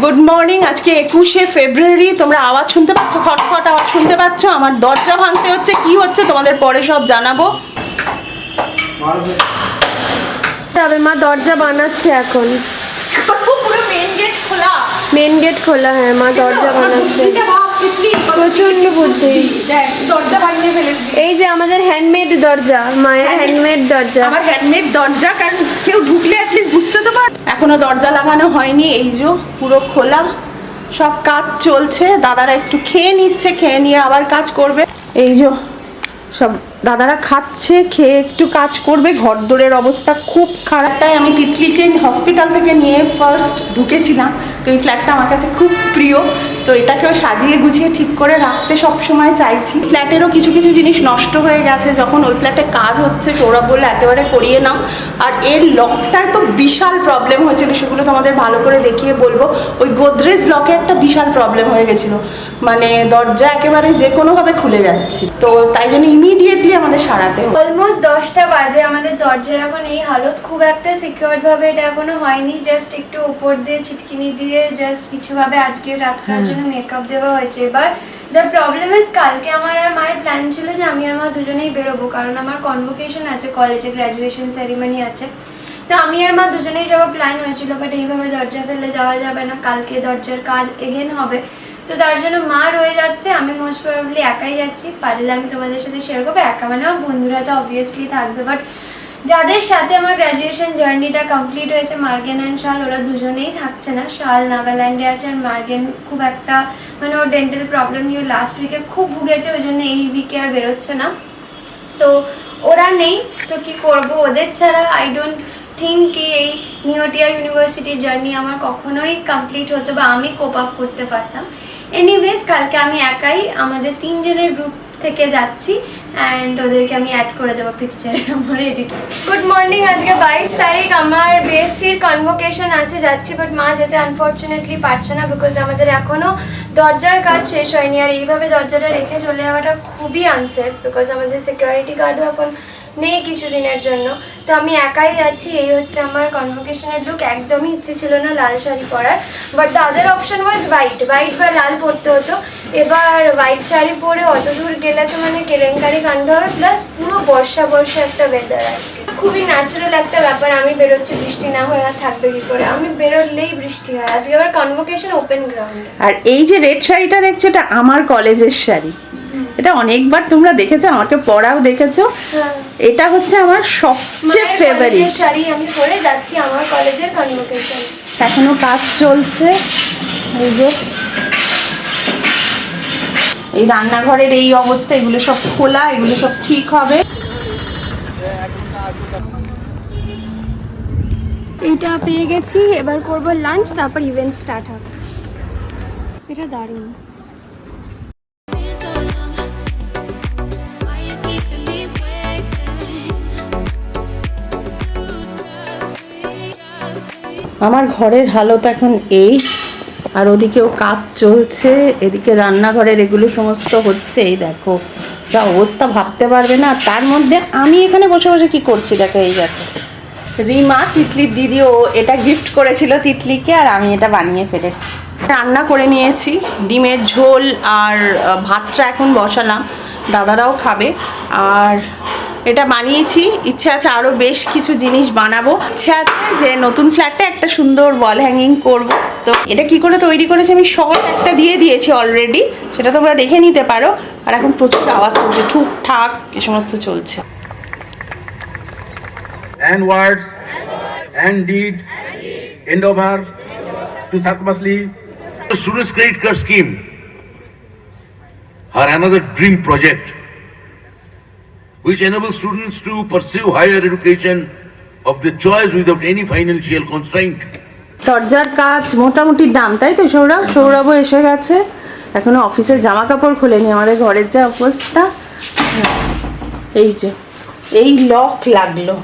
Good morning. আজকে 21শে ফেব্রুয়ারি। তোমরা আওয়াজ শুনতে পাচ্ছ, খটখট আওয়াজ শুনতে পাচ্ছ। আমার দরজা ভাঙতে হচ্ছে, কি হচ্ছে তোমাদের পরে সব জানাবো। মা দরজা বানাচ্ছে এখন। পুরো মেন গেট খোলা। মেন গেট খোলা, হ্যাঁ মা দরজা বানাচ্ছে। প্রচন্ড বুদ্ধি। দরজা বানিয়ে ফেলেছি। এই যে আমাদের হ্যান্ডমেড দরজা, মায়ের হ্যান্ডমেড দরজা। আমার হ্যান্ডমেড দরজা, কারণ কেউ ঢুকলে অ্যাটলিস্ট বুঝতে তো পারে। এখনো দরজা লাগানো হয়নি। এই যে পুরো খোলা, সব কাজ চলছে। দাদারা একটু খেয়ে নিচ্ছে, খেয়ে নিয়ে আবার কাজ করবে। এই যে সব দাদারা খাচ্ছে, খেয়ে একটু কাজ করবে। ঘরদোরের অবস্থা খুব খারাপ। তাই আমি তিতলিকে হসপিটাল থেকে নিয়ে ফার্স্ট ঢুকেছিলাম। তো এই ফ্ল্যাটটা আমার কাছে খুব প্রিয়, তো এটাকেও সাজিয়ে গুছিয়ে ঠিক করে রাখতে সবসময় চাইছি। ফ্ল্যাটেরও কিছু কিছু জিনিস নষ্ট হয়ে গেছে, যখন ওই ফ্ল্যাটে কাজ হচ্ছে সৌরভ বললে একেবারে করিয়ে নাও। আর এর লকটায় তো বিশাল প্রবলেম হয়েছিল, সেগুলো তোমাদের ভালো করে দেখিয়ে বলবো। ওই গোদরেজ লকে একটা বিশাল প্রবলেম হয়ে গেছিলো, মানে দরজা একেবারে যে কোনোভাবে খুলে যাচ্ছে। তো তাই জন্য ইমিডিয়েটলি আমাদের সারাতে হবে। অলমোস্ট 10টা বাজে, আমাদের দরজার এখন এই হালত। খুব একটা সিকিউরড ভাবে এটা এখনো হয়নি, জাস্ট একটু উপর দিয়ে ছিটকিনি দিয়ে জাস্ট কিছুভাবে আজকে রাত্রের জন্য মেকআপ দেওয়া হয়েছে। এবার দ্য প্রবলেম ইজ, কালকে আমার আর মায়ের প্ল্যান ছিল যে আমি আর মা দুজনেই বেরোবো, কারণ আমার কনভোকেশন আছে কলেজে, গ্র্যাজুয়েশন সেরিমনি আছে। তো আমি আর মা দুজনেই যাওয়ার প্ল্যান হয়েছিল, বাট এইভাবে দরজা ফেলে যাওয়া যাবে না। কালকে দরজার কাজ এগেন হবে, তো তার জন্য মা রয়ে যাচ্ছে। আমি মোস্ট প্রবাবলি একাই যাচ্ছি। পারলে আমি তোমাদের সাথে শেয়ার করবো। একা মানে বন্ধুরা তো অবভিয়াসলি থাকবে, বাট যাদের সাথে আমার গ্র্যাজুয়েশন জার্নিটা কমপ্লিট হয়েছে, মার্গেন অ্যান্ড শাল, ওরা দুজনেই থাকছে না। শাল নাগাল্যান্ডে আছে, আর মার্গেন খুব একটা মানে ওর ডেন্টাল প্রবলেম নিয়ে লাস্ট উইকে খুব ভুগেছে, ওই জন্য এই উইকে আর বেরোচ্ছে না। তো ওরা নেই, তো কি করব ওদের ছাড়া। আই ডোন্ট থিঙ্ক কি এই নিউটিয়া ইউনিভার্সিটির জার্নি আমার কখনোই কমপ্লিট হতো বা আমি কোপ আপ করতে পারতাম। এনিওয়েজ, কালকে আমি একাই আমাদের 3 জনের গ্রুপ থেকে যাচ্ছি, অ্যান্ড ওদেরকে আমি অ্যাড করে দেবো পিকচারে আমার এডিট। Good morning. আজকে 22 তারিখ। আমার বিএসসির কনভোকেশন আছে, যাচ্ছি, বাট মা যেতে আনফর্চুনেটলি পারছে না, বিকজ আমাদের এখনও দরজার কাজ শেষ হয়নি। আর এইভাবে দরজাটা রেখে চলে যাওয়াটা খুবই আনসেফ, বিকজ আমাদের সিকিউরিটি গার্ডও এখন নেই কিছুদিনের জন্য। তো আমি একাই যাচ্ছি। এই হচ্ছে আমার কনভোকেশনের লুক। একদমই ইচ্ছে ছিল না লাল শাড়ি পরার, but the other option was white বা লাল পরতে হতো। এবার হোয়াইট শাড়ি পরে অত দূর গেলে তো মানে কেলেঙ্কারি কাণ্ড হবে, প্লাস পুরো বর্ষা একটা ওয়েদার আজকে। খুবই ন্যাচারাল একটা ব্যাপার। আমি বেরোচ্ছি, বৃষ্টি না হয়ে আর থাকবে কি করে? আমি বেরোলেই বৃষ্টি হয়। আজকে আবার কনভোকেশন ওপেন গ্রাউন্ড। আর এই যে রেড শাড়িটা দেখছো, এটা আমার কলেজের শাড়ি। এটা অনেকবার তোমরা দেখেছো, আমাকে পরাও দেখেছো। এটা হচ্ছে আমার সবচেয়ে ফেভারিট শাড়ি। আমি পরে যাচ্ছি আমার কলেজের কনভোকেশন। এখনো কাজ চলছে। এই যে এই রান্নাঘরের এই অবস্থা, এগুলো সব খোলা, এগুলো সব ঠিক হবে। এইটা পেয়ে গেছি, এবার করব লাঞ্চ, তারপর ইভেন্ট স্টার্ট হবে। এটা দারুণ। আমার ঘরের হালত এখন এই, আর ওদিকেও কাজ চলছে, এদিকে রান্নাঘরের এগুলো সমস্ত হচ্ছে। এই দেখো যা অবস্থা, ভাবতে পারবে না। তার মধ্যে আমি এখানে বসে বসে কি করছি দেখো। এই দেখো রিমা, তিতলির দিদি, ও এটা গিফট করেছিল তিতলিকে, আর আমি এটা বানিয়ে ফেলেছি। রান্না করে নিয়েছি, ডিমের ঝোল আর ভাতটা এখন বসালাম, দাদারাও খাবে। আর এটা বানিয়েছি, ইচ্ছে আছে আরও বেশ কিছু জিনিস বানাবো। ইচ্ছে আছে যে নতুন ফ্ল্যাটে একটা সুন্দর ওয়াল হ্যাঙ্গিং করব। তো এটা কি করে তৈরি করেছি আমি শর্ট একটা দিয়ে দিয়েছি অলরেডি, সেটা তোমরা দেখে নিতে পারো। আর এখন প্রচুর আওয়াজ চলছে, ঠুকঠাক এ সমস্ত চলছে। And words and deed end over to circuitously students credit card scheme are another dream project which enables students to pursue higher education of their choice without any financial constraint. দরজার কাজ মোটামুটি দাম, তাই তো সৌরভ? সৌরভও এসে গেছে, এখনো অফিসের জামা কাপড় খুলেনি। আমাদের ঘরের যা অবস্থা। এই যে এই লক লাগলো,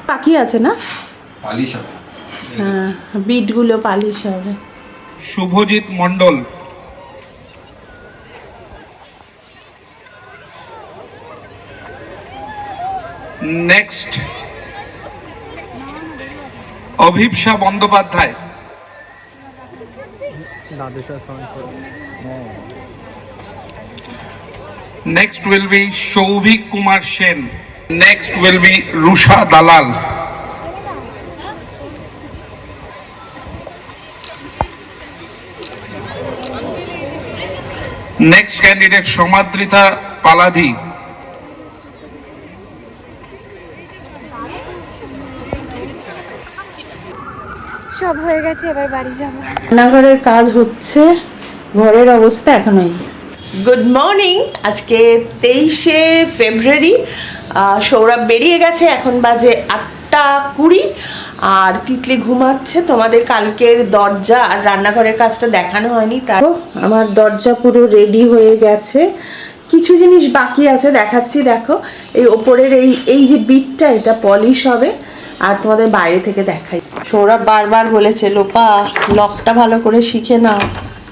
বাকি আছে না, পালিশ হবে। হ্যাঁ বিটগুলো পালিশ হবে। Shubhajit Mondal, next Abhipsa Bandyopadhyay, Next will be Shouvik Kumar Sen. Next will be Rusha Dalal. Next candidate Shomadrita Paladhi. সব হয়ে গেছে, এবার বাড়ি যাবো। রান্নাঘরের কাজ হচ্ছে, ঘরের অবস্থা এখনোই। গুড মর্নিং, আজকে 23শে ফেব্রুয়ারি। সৌরভ বেরিয়ে গেছে, এখন বাজে 8:20 আর তিতলি ঘুমাচ্ছে। তোমাদের কালকের দরজা আর রান্নাঘরের কাজটা দেখানো হয়নি, তাই আমার দরজা পুরো রেডি হয়ে গেছে। কিছু জিনিস বাকি আছে, দেখাচ্ছি। দেখো এই ওপরের এই যে বিটটা, এটা পলিশ হবে। আর তোমাদের বাইরে থেকে দেখাই। সৌরভ বারবার বলেছে লোপা লকটা ভালো করে শিখে নাও।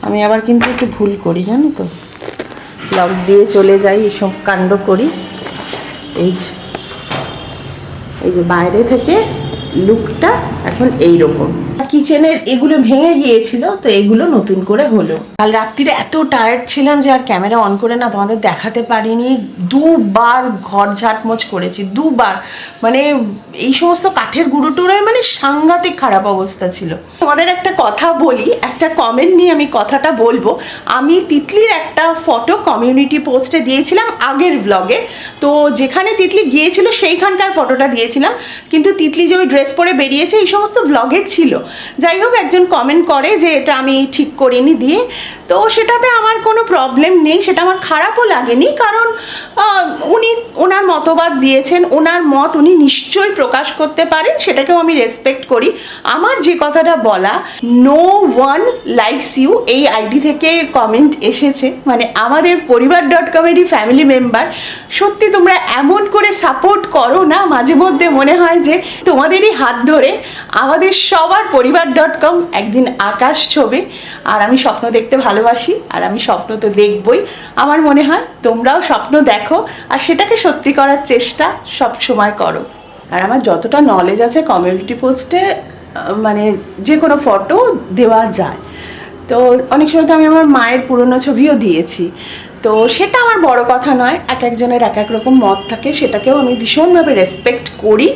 আমি আবার কিন্তু একটু ভুল করি, জানো তো, লক দিয়ে চলে যাই, এসব কাণ্ড করি। এই যে বাইরে থেকে লুকটা এখন এইরকম। কিচেনের এগুলো ভেঙে গিয়েছিল, তো এগুলো নতুন করে হলো। কাল রাত্রিরে এত টায়ার্ড ছিলাম যে আর ক্যামেরা অন করে না তোমাদের দেখাতে পারিনি। 2বার ঘর ঝাঁটমোছ করেছি, 2বার। মানে এই সমস্ত কাঠের গুঁড়ো টুড়োয় মানে সাংঘাতিক খারাপ অবস্থা ছিল। তোমাদের একটা কথা বলি, একটা কমেন্ট নিয়ে আমি কথাটা বলবো। আমি তিতলির একটা ফটো কমিউনিটি পোস্টে দিয়েছিলাম আগের ব্লগে, তো যেখানে তিতলি গিয়েছিল সেইখানকার ফটোটা দিয়েছিলাম, কিন্তু তিতলি যে ওই ড্রেস পরে বেরিয়েছে এই সমস্ত ব্লগে ছিল। যাই হোক, একজন কমেন্ট করে যে এটা আমি ঠিক করিনি দিয়ে, তো সেটাতে আমার কোনো প্রবলেম নেই, সেটা আমার খারাপও লাগেনি। কারণ উনি ওনার মতবাদ দিয়েছেন, ওনার মত উনি নিশ্চয়ই প্রকাশ করতে পারেন, সেটাকেও আমি রেসপেক্ট করি। আমার যে কথাটা বলা, নো ওয়ান লাইকস ইউ, এই আইডি থেকে কমেন্ট এসেছে, মানে আমাদের পরিবার.com-এরই ফ্যামিলি মেম্বার। সত্যি তোমরা এমন করে সাপোর্ট করো না, মাঝে মধ্যে মনে হয় যে তোমাদেরই হাত ধরে আমাদের সবার পরিবার.com একদিন আকাশ ছোবে। আর আমি স্বপ্ন দেখতে ভালোবাসি, আর আমি স্বপ্ন তো দেখবই। আমার মনে হয় তোমরাও স্বপ্ন দেখো আর সেটাকে সত্যি করার চেষ্টা সব সময় করো। আর আমার যতটা নলেজ আছে কমিউনিটি পোস্টে মানে যে কোনো ফটো দেওয়া যায়। তো অনেক সময় তো আমি আমার মায়ের পুরনো ছবিও দিয়েছি, তো সেটা আমার বড় কথা নয়। এক একজনের এক এক রকম মত থাকে, সেটাকেও আমি ভীষণভাবে রেসপেক্ট করি,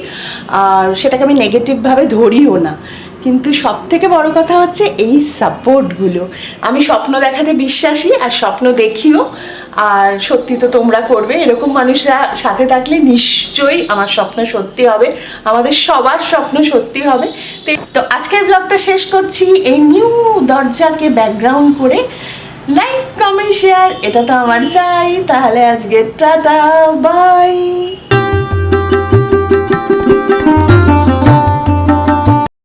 আর সেটাকে আমি নেগেটিভভাবে ধরিও না। কিন্তু সব থেকে বড় কথা হচ্ছে এই সাপোর্টগুলো। আমি স্বপ্ন দেখাতে বিশ্বাসী, আর স্বপ্ন দেখিও, আর সত্যি তো তোমরা করবে। এরকম মানুষরা সাথে থাকলে নিশ্চয়ই আমার স্বপ্ন সত্যি হবে, আমাদের সবার স্বপ্ন সত্যি হবে। তো আজকের ব্লগটা শেষ করছি এই নিউ দরজাকে ব্যাকগ্রাউন্ড করে। লাইক, কমেন্ট, শেয়ার এটা তো আমার চাই। তাহলে আজকে টাটা, বাই।